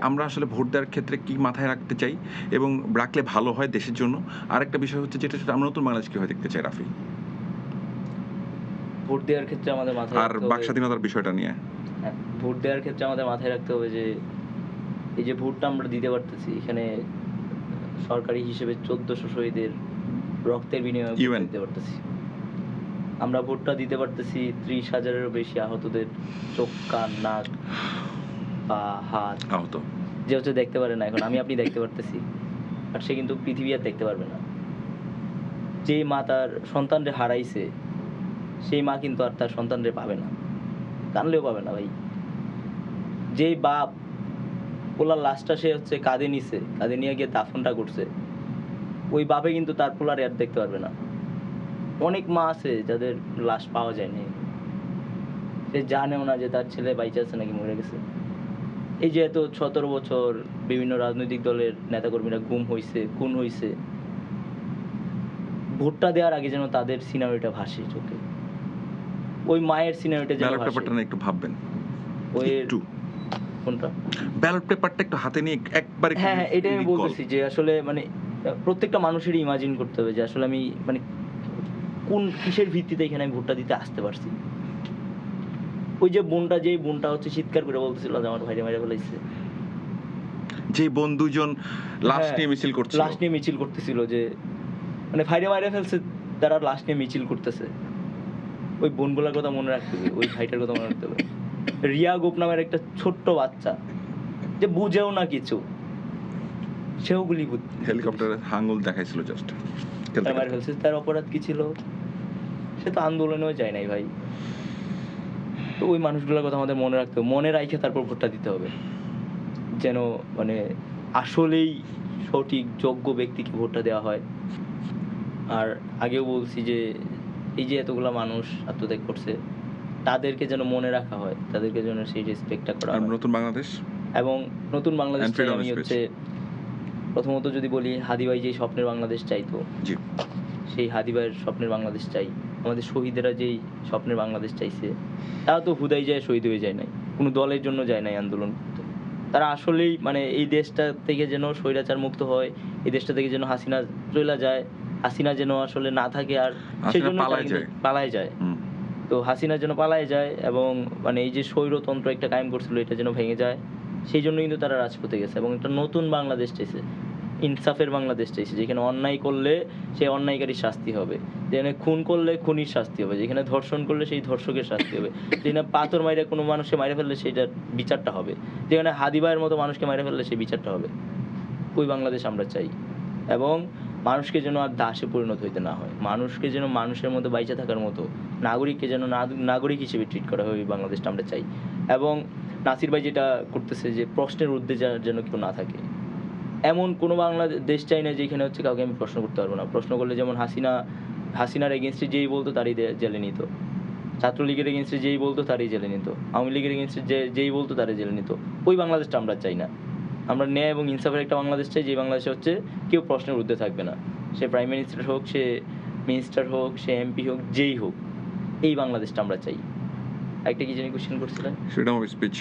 আমরা আসলে ভোট দেওয়ার ক্ষেত্রে কি মাথায় রাখতে চাই এবং রাখলে ভালো হয় দেশের জন্য? আরেকটা বিষয় হচ্ছে যেটা আমরা নতুন বাংলাদেশ কিভাবে দেখতে চাই রাফি? ভোট দেওয়ার ক্ষেত্রে আমাদের মাথায় আর রাখতে বাক হবে স্বাধীনতার বিষয়টা নিয়ে। হ্যাঁ, ভোট দেওয়ার ক্ষেত্রে আমাদের মাথায় রাখতে হবে যে এই যে ভোটটা আমরা দিতে পারতেছি এখানে সরকারি হিসেবে ১৪০০ শহীদের রক্তের বিনিময়ে ভোটটা ইউএন দিতে পারতেছি। আমরা ভোটটা দিতে পারতেছি ৩০,০০০-এরও বেশি আহতদের চোখ, কান, নাক, পা, হাত আহত। যে হচ্ছে দেখতে পারে না এখন। আমি আপনি দেখতে পারতেছি। আর সে কিন্তু পৃথিবী আর দেখতে পারবে না। যেই মা তার সন্তানরে হারাইছে, সেই মা কিন্তু আর তার সন্তানরে পাবে না। কানলেও পাবে না ভাই। যেই বাপ পোলার লাশটা সে হচ্ছে কাঁধে নিছে, কাঁধে নিয়ে গিয়ে দাফনটা করছে, ওই বাপে কিন্তু তার পোলারে আর দেখতে পারবে না। অনেক মা আছে যাদের লাশ পাওয়া যায় নাই। সে জানেও না যে তার ছেলে বাইচে আছে নাকি মরে গেছে। এই যে এত ১৭ বছর বিভিন্ন রাজনৈতিক দলের নেতাকর্মীরা গুম হইছে, খুন হইছে। ভোটটা দেওয়ার আগে যেন তাদের সিনারিটা ভাসে চোখে। ওই মায়ের সিনারিটা যেন ব্যালট ভাসে। পেপারটা নিয়ে একটু ভাববেন। ওই একটু। কোনটা? ব্যালট পেপারটা একটু হাতে নিয়ে একবার একটু হ্যাঁ, এটাই আমি রিকল। বলতেছি যে আসলে মানে প্রত্যেকটা মানুষেরই ইমাজিন করতে হবে যে আসলে আমি মানে কোন কিসের ভিত্তিতে এখানে আমি ভোটটা দিতে আসতে পারছি। ওই যে যেই বোনটা হচ্ছে চিৎকার করে বলতেছিল যে আমার ভাইরে মাইরা ফেলাইছে। যে বন্ধুজন লাশ হ্যাঁ, নিয়ে মিছিল করছিল। লাশ নিয়ে মিছিল করতেছিল যে মানে ভাইরে মাইরা ফেলছে, তারা লাশ নিয়ে মিছিল করতেছে। ওই বোনগুলার কথা মনে রাখতে হবে, ওই ভাইটার কথা মনে রাখতে হবে। রিয়া গোপ নামের একটা ছোট্ট বাচ্চা যে বুঝেও না কিছু, সেও গুলি হেলিকপ্টারে হাঙ্গল দেখাইছিল জাস্ট। তার মাইরা ফেলছে। তার অপরাধ কি ছিল? সে তো আন্দোলনেও যায় নাই ভাই। তো ওই মানুষগুলোর কথা আমাদের মনে রাখতে হবে। মনে রাইখে তারপর ভোটটা দিতে হবে। যেন মানে আসলেই সঠিক যোগ্য ব্যক্তিকে ভোটটা দেওয়া হয়। আর আগেও বলছি যে এই যে এতগুলা মানুষ আত্মত্যাগ করছে, তাদেরকে যেন মনে রাখা হয়। তাদেরকে যেন সেই রেসপেক্টটা করা আর হয়। নতুন বাংলাদেশ এবং নতুন and বাংলাদেশটাই freedom আমি speech. হচ্ছে প্রথমত যদি বলি হাদি ভাই যেই স্বপ্নের বাংলাদেশ চাইতো, জি। সেই হাদি ভাইয়ের স্বপ্নের বাংলাদেশ চাই। আমাদের শহীদেরা যেই স্বপ্নের বাংলাদেশ চাইছে, তারা তো হুদাই যায় শহীদ হয়ে যায় নাই। কোনো দলের জন্য যায় নাই আন্দোলন করতে। তারা আসলেই মানে এই দেশটা থেকে যেন স্বৈরাচার মুক্ত হয়, এই দেশটা থেকে যেন হাসিনা চইলা যায়, হাসিনা যেন আসলে না থাকে আর হাসিনা সেজন্য তারা পালায় কিন্তু যায়। পালায় যায়। হুম। তো হাসিনা যেন পালায় যায় এবং মানে এই যে স্বৈরতন্ত্র একটা কায়েম করছিল এটা যেন ভেঙে যায়। সেই জন্য কিন্তু তারা রাজপথে গেছে এবং একটা নতুন বাংলাদেশ চাইছে। ইনসাফের বাংলাদেশ চাইছে যেখানে অন্যায় করলে সেই অন্যায়কারীর শাস্তি হবে, যেখানে খুন করলে খুনির শাস্তি হবে, যেখানে ধর্ষণ করলে সেই ধর্ষকের শাস্তি হবে, যেখানে পাথর মাইরে কোনো মানুষকে মাইরে ফেললে সেইটার বিচারটা হবে, যেখানে হাদি ভাইয়ের মতো মানুষকে মাইরে ফেললে সেই বিচারটা হবে। ওই বাংলাদেশ আমরা চাই এবং মানুষকে যেন আর দাসে পরিণত হইতে না হয়, মানুষকে যেন মানুষের মতো বাইচে থাকার মতো, নাগরিককে যেন নাগরিক হিসেবে ট্রিট করা হয়, ওই বাংলাদেশটা আমরা চাই। এবং নাসির ভাই যেটা করতেছে যে প্রশ্নের ঊর্ধ্বে যেন কেউ না থাকে, এমন কোনো বাংলাদেশ চাই না যেখানে হচ্ছে কাউকে আমি প্রশ্ন করতে পারবো না। প্রশ্ন করলে যেমন হাসিনার এগেনস্টে যেই বলতো তারই জেলে নিত, ছাত্রলীগের এগেনস্টে যেই বলতো তারই জেলে নিত, আওয়ামী লীগের এগেনস্টে যেই বলতো তারই জেলে নিত। ওই বাংলাদেশটা আমরা চাই না। আমরা ন্যায় এবং ইনসাফের একটা বাংলাদেশ চাই, যে বাংলাদেশে হচ্ছে কেউ প্রশ্নের ঊর্ধ্বে থাকবে না। সে প্রাইম মিনিস্টার হোক, সে মিনিস্টার হোক, সে এমপি হোক, যেই হোক, এই বাংলাদেশটা আমরা চাই। একটা কি জানি কোশ্চেন করছিলেন? Freedom of speech.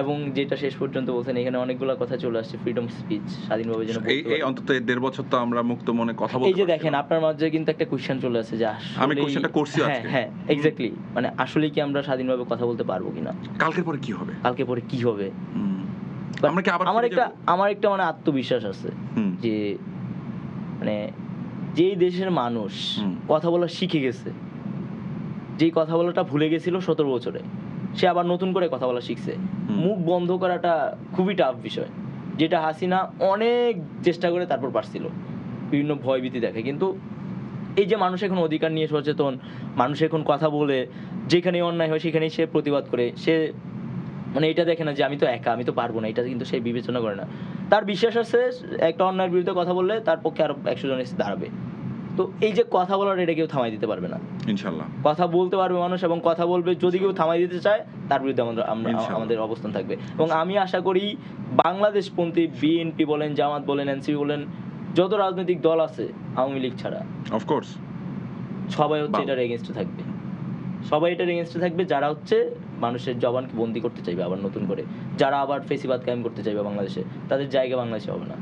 এবং যেটা শেষ পর্যন্ত বলছেন এখানে অনেকগুলো কথা চলে আসছে, ফ্রিডম স্পিচ স্বাধীনভাবে যেন বলতে এই পারি। অন্তত ১.৫ বছর তো আমরা মুক্ত মনে কথা বলতে এই যে পারছিলাম। দেখেন আপনার মাঝে কিন্তু একটা কোশ্চেন চলে আসছে যে আমি আসলে কোশ্চেনটা করছি হ্যাঁ আজকে। হ্যাঁ এক্স্যাক্টলি, মানে আসলে কি আমরা স্বাধীনভাবে কথা বলতে পারবো কিনা, কালকের পরে কি হবে? কালকে পরে কি হবে। হুম। But আমরা কি আবার আমার ফিরে একটা যাব? আমার একটা মানে আত্মবিশ্বাস আছে হুম। যে মানে যেই দেশের মানুষ হুম। কথা বলা শিখে গেছে, যেই কথা বলাটা ভুলে গেছিল ১৭ বছরে, সে আবার নতুন করে কথা বলা শিখছে। হুম। মুখ বন্ধ করাটা খুবই টাফ বিষয়, যেটা হাসিনা অনেক চেষ্টা করে তারপর পারছিল, বিভিন্ন ভয়ভীতি দেখে। কিন্তু এই যে মানুষ এখন অধিকার নিয়ে সচেতন, মানুষ এখন কথা বলে, যেখানে অন্যায় হয় সেখানেই সে প্রতিবাদ করে, সে মানে এটা দেখে না যে আমি তো একা, আমি তো পারবো না, এটা কিন্তু সে বিবেচনা করে না। তার বিশ্বাস আছে একটা অন্যায়ের বিরুদ্ধে কথা বললে তার পক্ষে আরো ১০০ জন এসে দাঁড়াবে। তো এই যে কথা বলার, এটা কেউ থামাই দিতে পারবে না। ইনশাআল্লাহ। কথা বলতে পারবে মানুষ এবং কথা বলবে, যদি কেউ থামাই দিতে চায় তার বিরুদ্ধে ইনশাআল্লাহ। আমাদের অবস্থান থাকবে। এবং আমি আশা করি বাংলাদেশপন্থী বিএনপি বলেন, জামাত বলেন, এনসিপি বলেন, যত রাজনৈতিক দল আছে আওয়ামী লীগ ছাড়া, অফ কোর্স। সবাই হচ্ছে এটার এগেইনস্টে থাকবে। সবাই এটার এগেনস্টে থাকবে যারা হচ্ছে মানুষের জবানকে বন্দি করতে চাইবে আবার নতুন করে, যারা আবার ফেসিবাদ কায়েম করতে চাইবে বাংলাদেশে, তাদের জায়গা বাংলাদেশে হবে না।